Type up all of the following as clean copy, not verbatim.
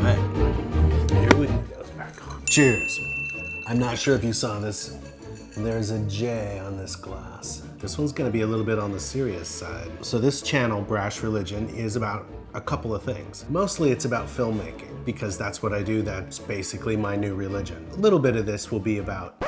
Right, here we go. Cheers. I'm not sure if you saw this. There's a J on this glass. This one's gonna be a little bit on the serious side. So this channel, Brash Religion, is about a couple of things. Mostly it's about filmmaking, because that's what I do. That's basically my new religion. A little bit of this will be about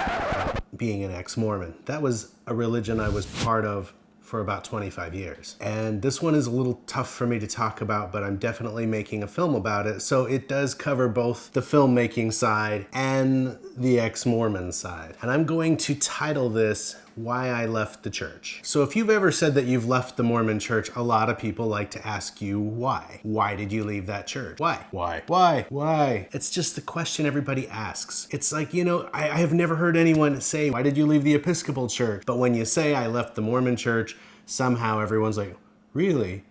being an ex-Mormon. That was a religion I was part of for about 25 years. And this one is a little tough for me to talk about, but I'm definitely making a film about it. So it does cover both the filmmaking side and the ex-Mormon side. And I'm going to title this Why I Left the Church. So if you've ever said that you've left the Mormon Church, a lot of people like to ask you why. Why did you leave that church? Why? Why? Why? Why? It's just the question everybody asks. It's like, you know, I have never heard anyone say, why did you leave the Episcopal Church? But when you say I left the Mormon Church, somehow everyone's like, really?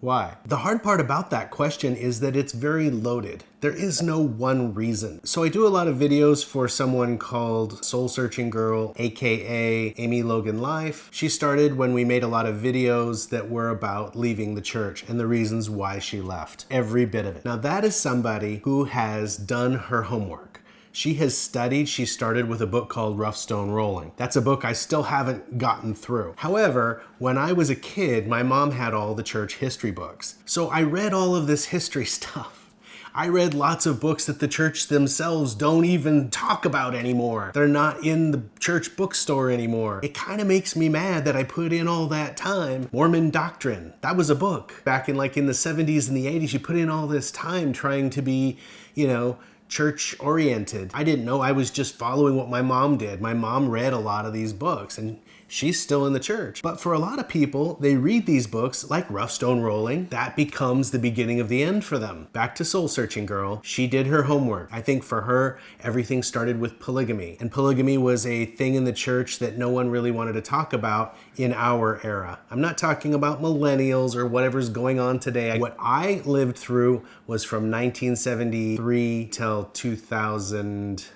Why? The hard part about that question is that it's very loaded. There is no one reason. So I do a lot of videos for someone called Soul Searching Girl, aka Amy Logan Life. She started when we made a lot of videos that were about leaving the church and the reasons why she left. Every bit of it. Now that is somebody who has done her homework. She has studied. She started with a book called Rough Stone Rolling. That's a book I still haven't gotten through. However, when I was a kid, my mom had all the church history books. So I read all of this history stuff. I read lots of books that the church themselves don't even talk about anymore. They're not in the church bookstore anymore. It kind of makes me mad that I put in all that time. Mormon Doctrine, that was a book. Back in the 70s and the 80s, you put in all this time trying to be, you know, church oriented. I didn't know. I was just following what my mom did. My mom read a lot of these books and she's still in the church. But for a lot of people, they read these books like Rough Stone Rolling. That becomes the beginning of the end for them. Back to Soul Searching Girl. She did her homework. I think for her, everything started with polygamy. And polygamy was a thing in the church that no one really wanted to talk about in our era. I'm not talking about millennials or whatever's going on today. What I lived through was from 1973 till 2000.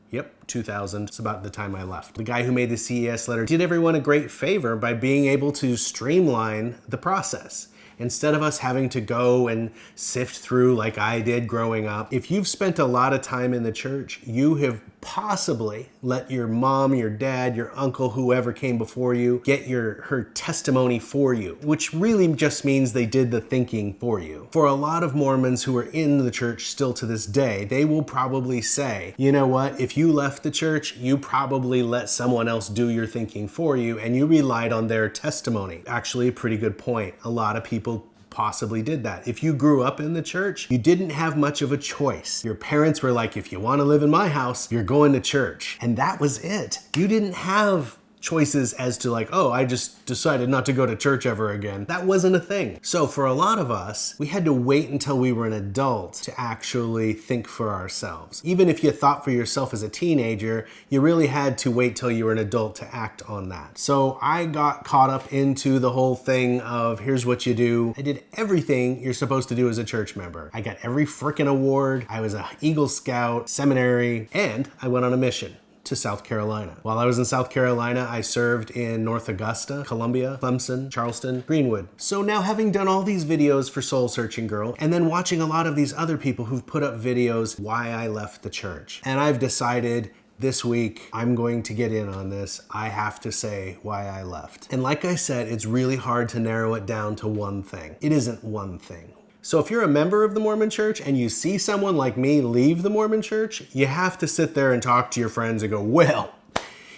Yep, 2000. It's about the time I left. The guy who made the CES letter did everyone a great favor by being able to streamline the process. Instead of us having to go and sift through like I did growing up. If you've spent a lot of time in the church, you have possibly let your mom, your dad, your uncle, whoever came before you, get her testimony for you, which really just means they did the thinking for you. For a lot of Mormons who are in the church still to this day, they will probably say, you know what, if you left the church, you probably let someone else do your thinking for you and you relied on their testimony. Actually, a pretty good point. A lot of people possibly did that. If you grew up in the church, you didn't have much of a choice. Your parents were like, if you want to live in my house, you're going to church. And that was it. You didn't have choices as to like, oh, I just decided not to go to church ever again. That wasn't a thing. So for a lot of us, we had to wait until we were an adult to actually think for ourselves. Even if you thought for yourself as a teenager, you really had to wait till you were an adult to act on that. So I got caught up into the whole thing of here's what you do. I did everything you're supposed to do as a church member. I got every frickin' award. I was an Eagle Scout, seminary, and I went on a mission to South Carolina. While I was in South Carolina, I served in North Augusta, Columbia, Clemson, Charleston, Greenwood. So now having done all these videos for Soul Searching Girl, and then watching a lot of these other people who've put up videos why I left the church, and I've decided this week I'm going to get in on this. I have to say why I left. And like I said, it's really hard to narrow it down to one thing. It isn't one thing. So if you're a member of the Mormon Church and you see someone like me leave the Mormon Church, you have to sit there and talk to your friends and go, well,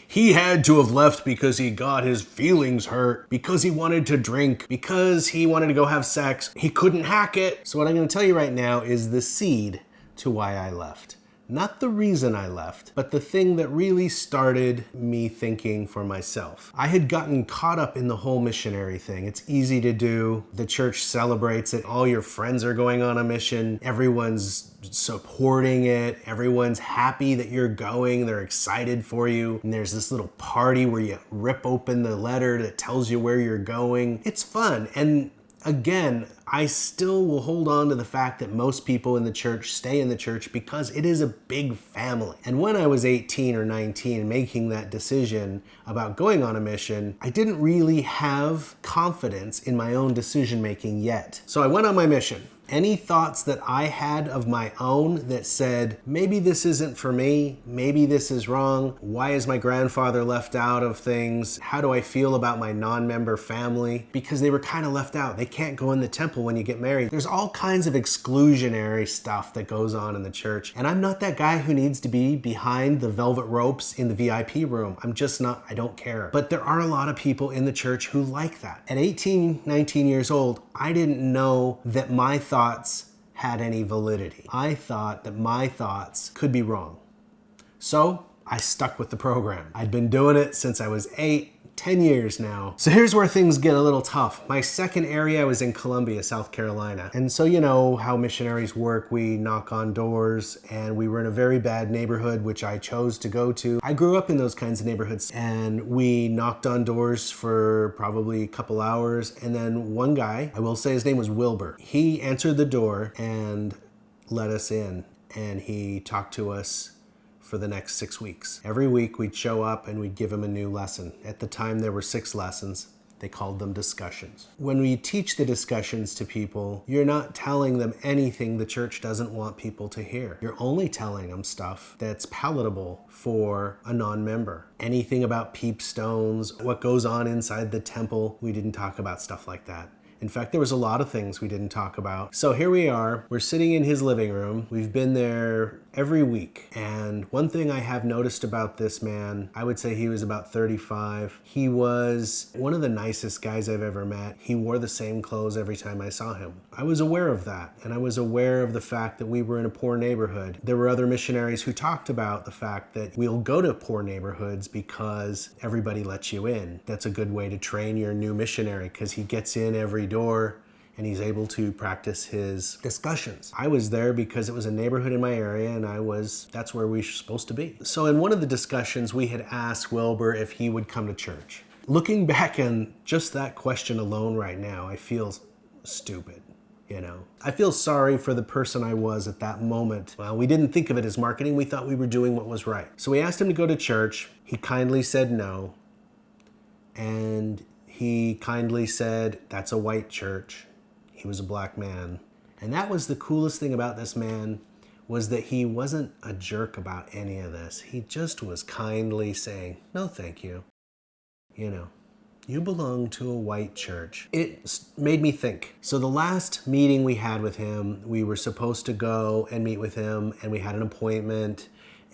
he had to have left because he got his feelings hurt, because he wanted to drink, because he wanted to go have sex. He couldn't hack it. So what I'm going to tell you right now is the seed to why I left. Not the reason I left, but the thing that really started me thinking for myself. I had gotten caught up in the whole missionary thing. It's easy to do. The church celebrates it. All your friends are going on a mission. Everyone's supporting it. Everyone's happy that you're going. They're excited for you. And there's this little party where you rip open the letter that tells you where you're going. It's fun. And again, I still will hold on to the fact that most people in the church stay in the church because it is a big family. And when I was 18 or 19 and making that decision about going on a mission, I didn't really have confidence in my own decision making yet. So I went on my mission. Any thoughts that I had of my own that said, maybe this isn't for me, maybe this is wrong, why is my grandfather left out of things, how do I feel about my non-member family? Because they were kind of left out. They can't go in the temple when you get married. There's all kinds of exclusionary stuff that goes on in the church. And I'm not that guy who needs to be behind the velvet ropes in the VIP room. I'm just not, I don't care. But there are a lot of people in the church who like that. At 18, 19 years old, I didn't know that my thoughts had any validity. I thought that my thoughts could be wrong. So I stuck with the program. I'd been doing it since I was 8, 10 years now. So here's where things get a little tough. My second area was in Columbia, South Carolina. And so you know how missionaries work. We knock on doors, and we were in a very bad neighborhood, which I chose to go to. I grew up in those kinds of neighborhoods, and we knocked on doors for probably a couple hours. And then one guy, I will say his name was Wilbur, he answered the door and let us in, and he talked to us for the next 6 weeks. Every week we'd show up and we'd give him a new lesson. At the time there were 6 lessons. They called them discussions. When we teach the discussions to people, you're not telling them anything the church doesn't want people to hear. You're only telling them stuff that's palatable for a non-member. Anything about peep stones, what goes on inside the temple, we didn't talk about stuff like that. In fact, there was a lot of things we didn't talk about. So here we are, we're sitting in his living room. We've been there every week. And one thing I have noticed about this man, I would say he was about 35. He was one of the nicest guys I've ever met. He wore the same clothes every time I saw him. I was aware of that. And I was aware of the fact that we were in a poor neighborhood. There were other missionaries who talked about the fact that we'll go to poor neighborhoods because everybody lets you in. That's a good way to train your new missionary, because he gets in every door and he's able to practice his discussions. I was there because it was a neighborhood in my area, and that's where we were supposed to be. So in one of the discussions, we had asked Wilbur if he would come to church. Looking back on just that question alone right now, I feel stupid. You know, I feel sorry for the person I was at that moment. Well, we didn't think of it as marketing. We thought we were doing what was right. So we asked him to go to church. He kindly said no. And he kindly said, that's a white church. He was a black man. And that was the coolest thing about this man, was that he wasn't a jerk about any of this. He just was kindly saying, no, thank you. You know, you belong to a white church. It made me think. So the last meeting we had with him, we were supposed to go and meet with him, and we had an appointment,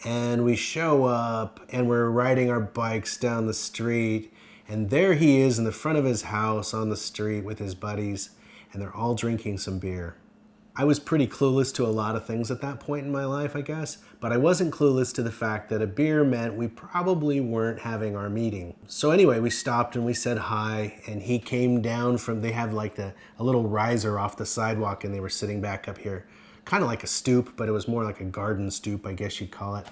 and we show up and we're riding our bikes down the street, and there he is in the front of his house on the street with his buddies, and they're all drinking some beer. I was pretty clueless to a lot of things at that point in my life, I guess, but I wasn't clueless to the fact that a beer meant we probably weren't having our meeting. So anyway, we stopped and we said hi, and he came down from, they have like a little riser off the sidewalk, and they were sitting back up here, kind of like a stoop, but it was more like a garden stoop, I guess you'd call it.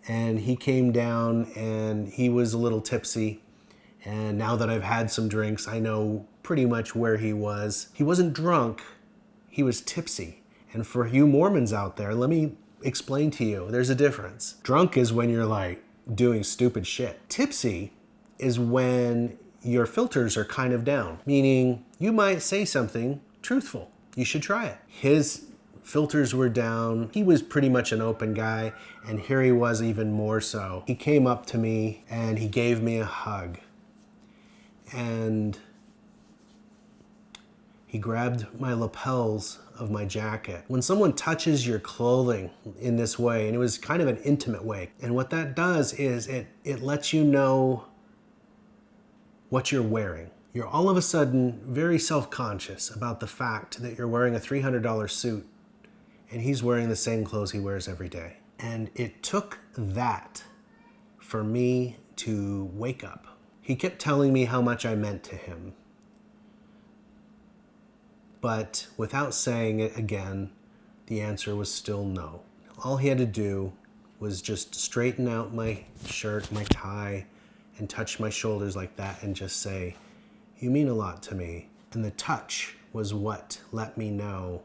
And he came down and he was a little tipsy. And now that I've had some drinks, I know pretty much where he was. He wasn't drunk, he was tipsy. And for you Mormons out there, let me explain to you, there's a difference. Drunk is when you're like doing stupid shit. Tipsy is when your filters are kind of down, meaning you might say something truthful. You should try it. His filters were down. He was pretty much an open guy, and here he was even more so. He came up to me and he gave me a hug. And he grabbed my lapels of my jacket. When someone touches your clothing in this way, and it was kind of an intimate way, and what that does is it lets you know what you're wearing. You're all of a sudden very self-conscious about the fact that you're wearing a $300 suit and he's wearing the same clothes he wears every day. And it took that for me to wake up. He kept telling me how much I meant to him. But without saying it again, the answer was still no. All he had to do was just straighten out my shirt, my tie, and touch my shoulders like that and just say, "You mean a lot to me." And the touch was what let me know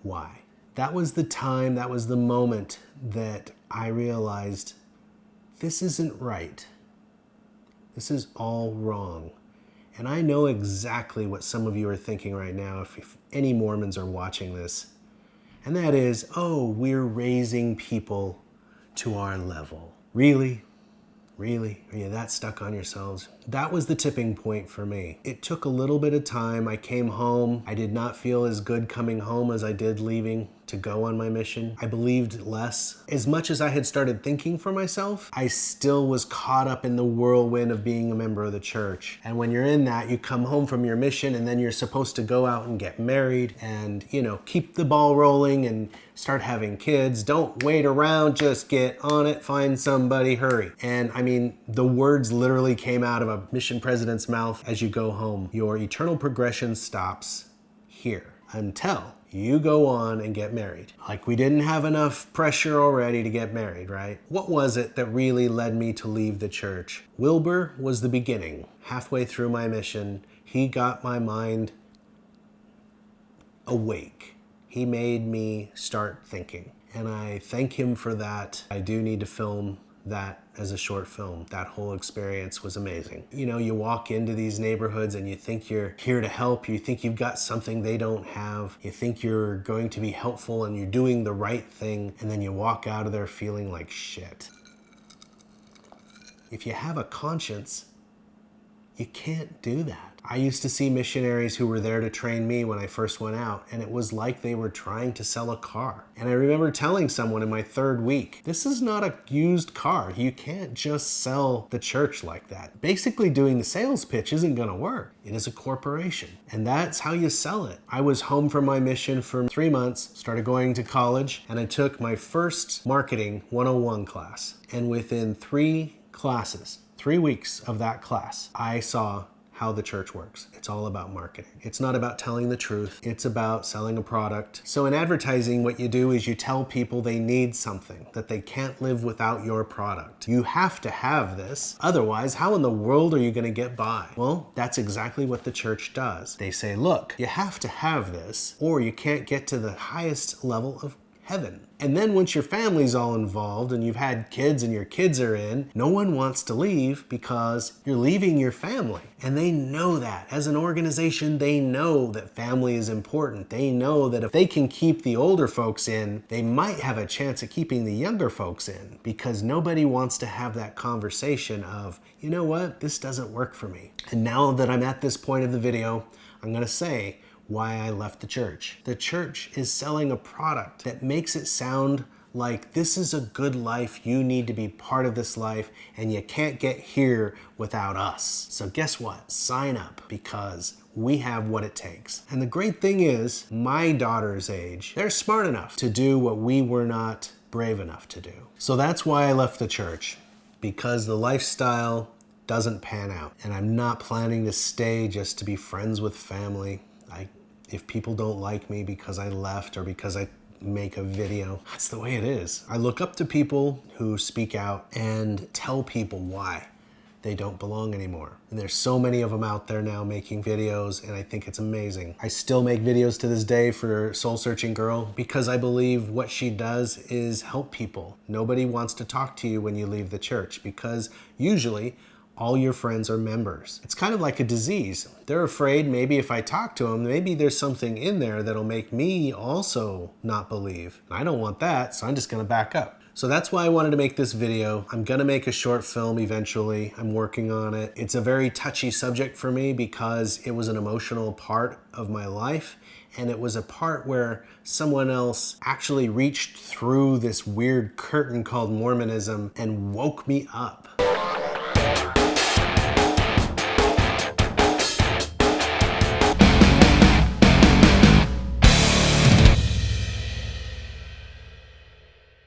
why. That was the time, that was the moment that I realized this isn't right. This is all wrong. And I know exactly what some of you are thinking right now if any Mormons are watching this. And that is, oh, we're raising people to our level. Really? Really? Are you that stuck on yourselves? That was the tipping point for me. It took a little bit of time. I came home. I did not feel as good coming home as I did leaving to go on my mission. I believed less. As much as I had started thinking for myself, I still was caught up in the whirlwind of being a member of the church. And when you're in that, you come home from your mission and then you're supposed to go out and get married and, keep the ball rolling and start having kids. Don't wait around, just get on it, find somebody, hurry. And I mean, the words literally came out of a mission president's mouth as you go home. Your eternal progression stops here until you go on and get married. Like we didn't have enough pressure already to get married, right? What was it that really led me to leave the church? Wilbur was the beginning. Halfway through my mission, he got my mind awake. He made me start thinking. And I thank him for that. I do need to film that as a short film. That whole experience was amazing. You walk into these neighborhoods and you think you're here to help. You think you've got something they don't have. You think you're going to be helpful and you're doing the right thing. And then you walk out of there feeling like shit. If you have a conscience, you can't do that. I used to see missionaries who were there to train me when I first went out, and it was like they were trying to sell a car. And I remember telling someone in my third week, this is not a used car. You can't just sell the church like that. Basically doing the sales pitch isn't gonna work. It is a corporation, and that's how you sell it. I was home from my mission for 3 months, started going to college, and I took my first marketing 101 class. And within 3 weeks of that class, I saw how the church works. It's all about marketing. It's not about telling the truth. It's about selling a product. So in advertising, what you do is you tell people they need something, that they can't live without your product. You have to have this. Otherwise, how in the world are you going to get by? Well, that's exactly what the church does. They say, look, you have to have this or you can't get to the highest level of heaven. And then once your family's all involved and you've had kids and your kids are in, no one wants to leave because you're leaving your family. And they know that. As an organization, they know that family is important. They know that if they can keep the older folks in, they might have a chance at keeping the younger folks in, because nobody wants to have that conversation of, you know what, this doesn't work for me. And now that I'm at this point of the video, I'm gonna say why I left the church. The church is selling a product that makes it sound like this is a good life, you need to be part of this life, and you can't get here without us. So guess what? Sign up, because we have what it takes. And the great thing is, my daughter's age, they're smart enough to do what we were not brave enough to do. So that's why I left the church, because the lifestyle doesn't pan out. And I'm not planning to stay just to be friends with family. If people don't like me because I left or because I make a video, that's the way it is. I look up to people who speak out and tell people why they don't belong anymore. And there's so many of them out there now making videos, and I think it's amazing. I still make videos to this day for Soul Searching Girl because I believe what she does is help people. Nobody wants to talk to you when you leave the church because usually all your friends are members. It's kind of like a disease. They're afraid maybe if I talk to them, maybe there's something in there that'll make me also not believe. And I don't want that, so I'm just gonna back up. So that's why I wanted to make this video. I'm gonna make a short film eventually. I'm working on it. It's a very touchy subject for me because it was an emotional part of my life, and it was a part where someone else actually reached through this weird curtain called Mormonism and woke me up.